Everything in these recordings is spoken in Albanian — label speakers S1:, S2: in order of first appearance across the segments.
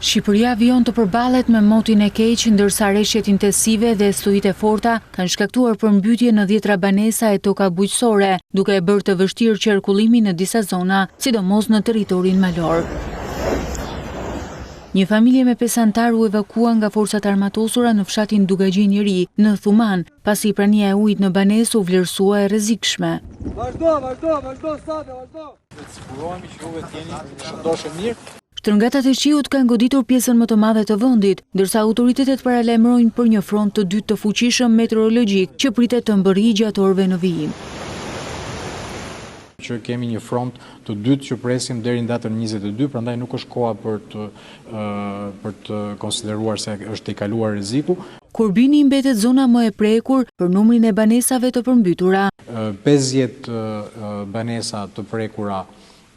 S1: Shqipëria vijon të përballet me motin e keq, ndërsa rreshtet intensive dhe stuhitë e forta kanë shkaktuar përmbytje në 10 banesa e toka bujqësore, duke e bërë të vështirë qarkullimin në disa zona, sidomos në territorin malor. Një familje me 5 antar u evakua nga forcat armatosura në fshatin Dugagjin i Ri, në Thuman, pasi prania e ujit në banesë u vlerësua e rrezikshme.
S2: Vazhdo, sigurohemi që juve t'jeni shëndoshë mirë.
S1: Shtrëngatat e qiut kanë goditur pjesën më të madhe të vendit, ndërsa autoritetet paralajmërojnë për një front të dytë të fuqishëm meteorologjik që pritet të mbërrijë gjatë orëve në vijim.
S2: Që kemi një front të dytë që presim deri në datën 22, prandaj nuk është koha për të konsideruar se është i kaluar rreziku.
S1: Kurbini mbetet zona më e prekur për numrin e banesave të përmbytura.
S2: 50 banesa të prekura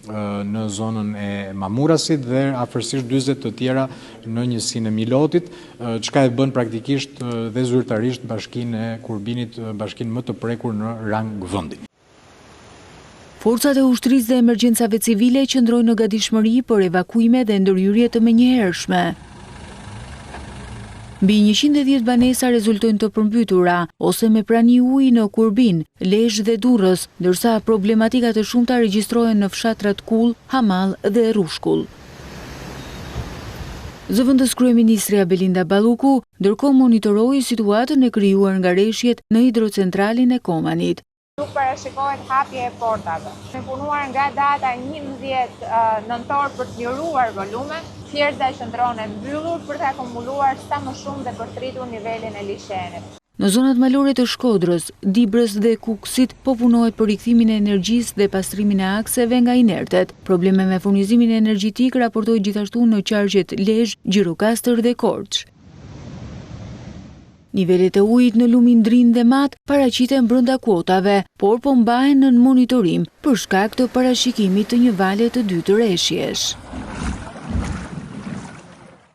S2: në zonën e Mamurasit dhe afërsisht 40 të tjera në njësinë e Milotit, çka e bën praktikisht dhe zyrtarisht bashkinë e Kurbinit bashkinë më të prekur në rang vendi.
S1: Forcat e ushtrisë dhe emergjencave civile qëndrojnë në gatishmëri për evakuime dhe ndërhyrje të menjëhershme. Mbi 110 banesa rezultojnë të përmbytura, ose me prani uji në Kurbin, Lezhë dhe Durrës, ndërsa problematika të shumta regjistrohen në fshatrat Kull, Hamall dhe Rushkull. Zëvendës kryeministrja Belinda Balluku ndërkohë monitoroi situatën e krijuar nga rreshjet në hidrocentralin e Komanit.
S3: Nuk parashikohet hapje e portave. Kemi punuar nga data 11 nëntor për të liruar volumen, thjesht qëndron e mbyllur për të akumuluar sa më shumë dhe për të rritur nivelin e liçenit.
S1: Në zonat malore të Shkodrës, Dibrës dhe Kukësit po punohet për rikthimin e energjisë dhe pastrimin e akseve nga inertet. Probleme me furnizimin energjetik raportohet gjithashtu në qarqet Lezhë, Gjirokastër dhe Korçë. Nivelet e ujit në lumin Drin dhe Mat paraqiten brenda kuotave, por po mbahen në monitorim për shkak të parashikimit të një vale të dytë rreshjesh.